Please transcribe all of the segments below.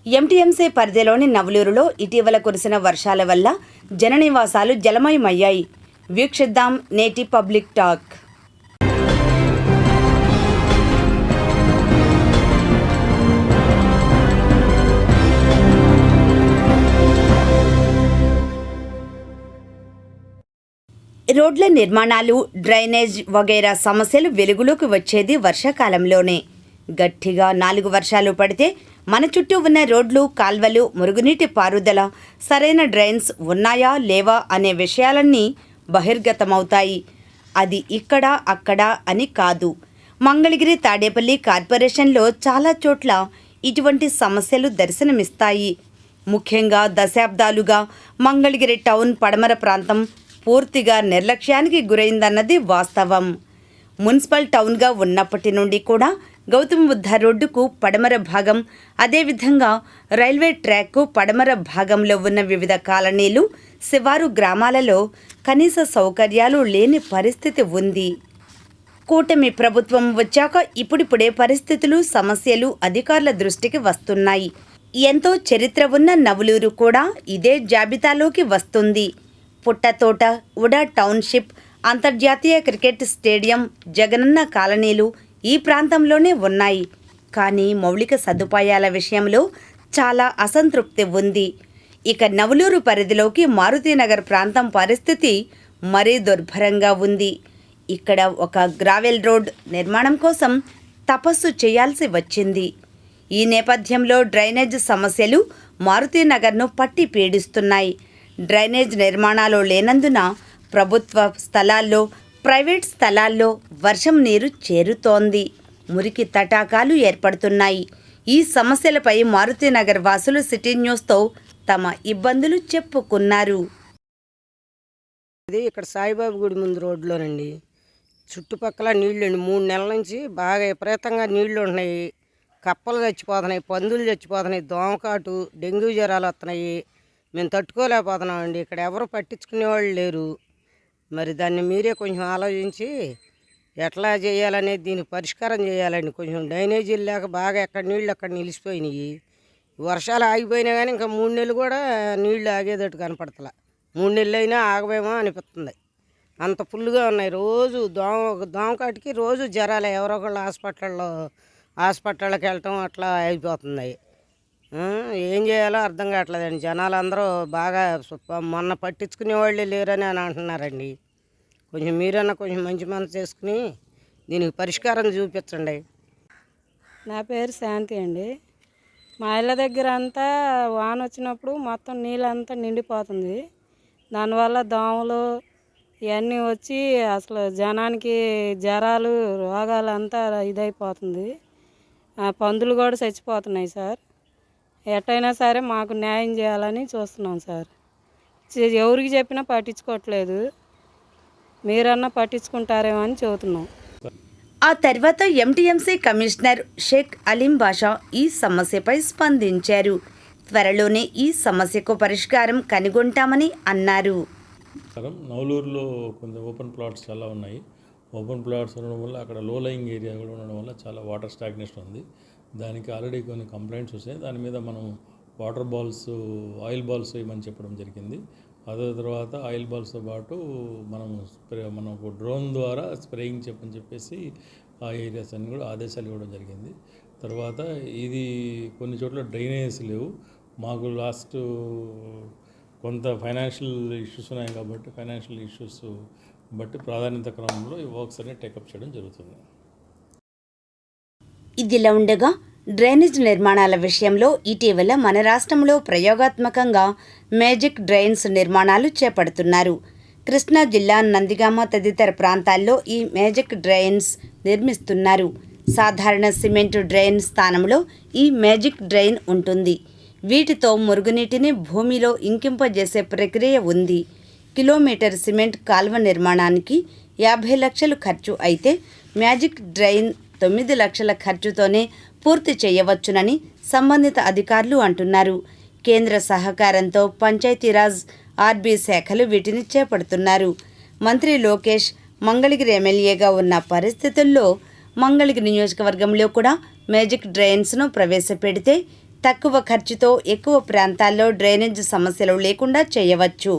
MTMC పరిధిలోని నవలూరులో ఇటీవల కురిసిన వర్షాల వల్ల జననివాసాలు జలమయమయ్యాయి. వీక్షిద్దాం నేటి పబ్లిక్ టాక్. రోడ్ల నిర్మాణాలు, డ్రైనేజ్ వగైరా సమస్యలు వెలుగులోకి వచ్చేది వర్షాకాలంలోనే. గట్టిగా 4 వర్షాలు పడితే మన చుట్టూ ఉన్న రోడ్లు, కాల్వలు, మురుగునీటి పారుదల, సరైన డ్రైన్స్ ఉన్నాయా లేవా అనే విషయాలన్నీ బహిర్గతమవుతాయి. అది ఇక్కడ అక్కడ అని కాదు, మంగళగిరి, తాడేపల్లి కార్పొరేషన్లో చాలా చోట్ల ఇటువంటి సమస్యలు దర్శనమిస్తాయి. ముఖ్యంగా దశాబ్దాలుగా మంగళగిరి టౌన్ పడమర ప్రాంతం పూర్తిగా నిర్లక్ష్యానికి గురైందన్నది వాస్తవం. మున్సిపల్ టౌన్గా ఉన్నప్పటి నుండి కూడా గౌతమ బుద్ధ రోడ్డుకు పడమర భాగం, అదేవిధంగా రైల్వే ట్రాక్కు పడమర భాగంలో ఉన్న వివిధ కాలనీలు, శివారు గ్రామాలలో కనీస సౌకర్యాలు లేని పరిస్థితి ఉంది. కూటమి ప్రభుత్వం వచ్చాక ఇప్పుడిప్పుడే పరిస్థితులు, సమస్యలు అధికారుల దృష్టికి వస్తున్నాయి. ఎంతో చరిత్ర ఉన్న నవలూరు కూడా ఇదే జాబితాలోకి వస్తుంది. పుట్టతోట, ఉడా టౌన్షిప్, అంతర్జాతీయ క్రికెట్ స్టేడియం, జగనన్న కాలనీలు ఈ ప్రాంతంలోనే ఉన్నాయి. కానీ మౌలిక సదుపాయాల విషయంలో చాలా అసంతృప్తి ఉంది. ఇక నవలూరు పరిధిలోకి మారుతీనగర్ ప్రాంతం పరిస్థితి మరీ దుర్భరంగా ఉంది. ఇక్కడ ఒక గ్రావెల్ రోడ్ నిర్మాణం కోసం తపస్సు చేయాల్సి వచ్చింది. ఈ నేపథ్యంలో డ్రైనేజ్ సమస్యలు మారుతీనగర్ను పట్టి పీడిస్తున్నాయి. డ్రైనేజ్ నిర్మాణాలు లేనందున ప్రభుత్వ స్థలాల్లో, ప్రైవేట్ స్థలాల్లో వర్షం నీరు చేరుతోంది. మురికి తటాకాలు ఏర్పడుతున్నాయి. ఈ సమస్యలపై మారుతీనగర్ వాసులు సిటీ న్యూస్తో తమ ఇబ్బందులు చెప్పుకున్నారు. ఇది ఇక్కడ సాయిబాబు గుడి ముందు రోడ్లోనండి. చుట్టుపక్కల నీళ్ళండి. 3 నెలల నుంచి బాగా విపరీతంగా నీళ్లు ఉంటున్నాయి. కప్పలు చచ్చిపోతున్నాయి, పందులు చచ్చిపోతున్నాయి, దోమకాటు, డెంగ్యూ జ్వరాలు వస్తున్నాయి. మేము తట్టుకోలేకపోతున్నామండి. ఇక్కడ ఎవరు పట్టించుకునే వాళ్ళు లేరు. మరి దాన్ని మీరే కొంచెం ఆలోచించి ఎట్లా చేయాలనేది దీనికి పరిష్కారం చేయాలండి. కొంచెం డ్రైనేజీలు లేక బాగా ఎక్కడ నీళ్ళు అక్కడ నిలిచిపోయినాయి. వర్షాలు ఆగిపోయినా కానీ ఇంకా 3 నెలలు కూడా నీళ్లు ఆగేటట్టు కనపడతలా. 3 నెలలు అయినా ఆగమేమో అనిపిస్తుంది. అంత ఫుల్గా ఉన్నాయి. రోజు దోమకాటికి రోజు జ్వరాలే. ఎవరో ఒకళ్ళు హాస్పిటల్కి వెళ్ళటం అట్లా అయిపోతున్నాయి. ఏం చేయాలో అర్థం కావట్లేదండి. జనాలు అందరూ బాగా మొన్న పట్టించుకునే వాళ్ళే లేరని అని అంటున్నారండి. కొంచెం మీరన్నా కొంచెం మంచి మనసు చేసుకుని దీనికి పరిష్కారం చూపించండి. నా పేరు శాంతి అండి. మా ఇళ్ళ దగ్గర అంతా వాన వచ్చినప్పుడు మొత్తం నీళ్ళంతా నిండిపోతుంది. దానివల్ల దోమలు ఇవన్నీ వచ్చి అసలు జనానికి జ్వరాలు, రోగాలు అంతా ఇదైపోతుంది. పందులు కూడా చచ్చిపోతున్నాయి సార్. ఎట్టయినా సరే మాకు న్యాయం చేయాలని చూస్తున్నాం సార్. ఎవరికి చెప్పినా పట్టించుకోవట్లేదు. మీరన్నా పట్టించుకుంటారేమో అని చెబుతున్నాం. ఆ తర్వాత ఎంటీఎంసీ కమిషనర్ షేక్ అలీం బాషా ఈ సమస్యపై స్పందించారు. త్వరలోనే ఈ సమస్యకు పరిష్కారం కనుగొంటామని అన్నారు. నవలూరులో కొంత ఓపెన్ ప్లాట్స్ చాలా ఉన్నాయి. ఓపెన్ ప్లాట్స్ ఉండడం వల్ల అక్కడ లో లయింగ్ ఏరియా కూడా ఉండడం వల్ల చాలా వాటర్ స్టాగ్నేషన్ ఉంది. దానికి ఆల్రెడీ కొన్ని కంప్లైంట్స్ వస్తాయి. దాని మీద మనం వాటర్ బాల్స్, ఆయిల్ బాల్స్ వేయమని చెప్పడం జరిగింది. అదే తర్వాత ఆయిల్ బాల్స్తో పాటు మనం డ్రోన్ ద్వారా స్ప్రేయింగ్ చెప్పేసి ఆ ఏరియాస్ అన్ని కూడా ఆదేశాలు ఇవ్వడం జరిగింది. తర్వాత ఇది కొన్ని చోట్ల డ్రైనేజెస్ లేవు. మాకు లాస్ట్ కొంత ఫైనాన్షియల్ ఇష్యూస్ ఉన్నాయి కాబట్టి ఫైనాన్షియల్ ఇష్యూస్ బట్టి ప్రాధాన్యత క్రమంలో ఈ వర్క్స్ అన్ని టేకప్ చేయడం జరుగుతుంది. ఇదిలా ఉండగా డ్రైనేజ్ నిర్మాణాల విషయంలో ఇటీవల మన రాష్ట్రంలో ప్రయోగాత్మకంగా మ్యాజిక్ డ్రైన్స్ నిర్మాణాలు చేపడుతున్నారు. కృష్ణా జిల్లా నందిగామ తదితర ప్రాంతాల్లో ఈ మ్యాజిక్ డ్రైన్స్ నిర్మిస్తున్నారు. సాధారణ సిమెంట్ డ్రైన్ స్థానంలో ఈ మ్యాజిక్ డ్రైన్ ఉంటుంది. వీటితో మురుగునీటిని భూమిలో ఇంకింపజేసే ప్రక్రియ ఉంది. కిలోమీటర్ సిమెంట్ కాల్వ నిర్మాణానికి 50 లక్షలు ఖర్చు అయితే మ్యాజిక్ డ్రైన్ 9 లక్షల ఖర్చుతోనే పూర్తి చేయవచ్చునని సంబంధిత అధికారులు అంటున్నారు. కేంద్ర సహకారంతో పంచాయతీరాజ్, ఆర్బీ శాఖలు వీటిని చేపడుతున్నారు. మంత్రి లోకేష్ మంగళగిరి ఎమ్మెల్యేగా ఉన్న పరిస్థితుల్లో మంగళగిరి నియోజకవర్గంలో కూడా మ్యాజిక్ డ్రైన్స్ను ప్రవేశపెడితే తక్కువ ఖర్చుతో ఎక్కువ ప్రాంతాల్లో డ్రైనేజ్ సమస్యలు లేకుండా చేయవచ్చు.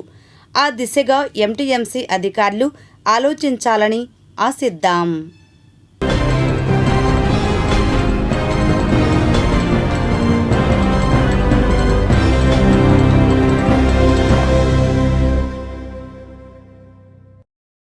ఆ దిశగా ఎంటీఎంసీ అధికారులు ఆలోచించాలని ఆశిద్దాం.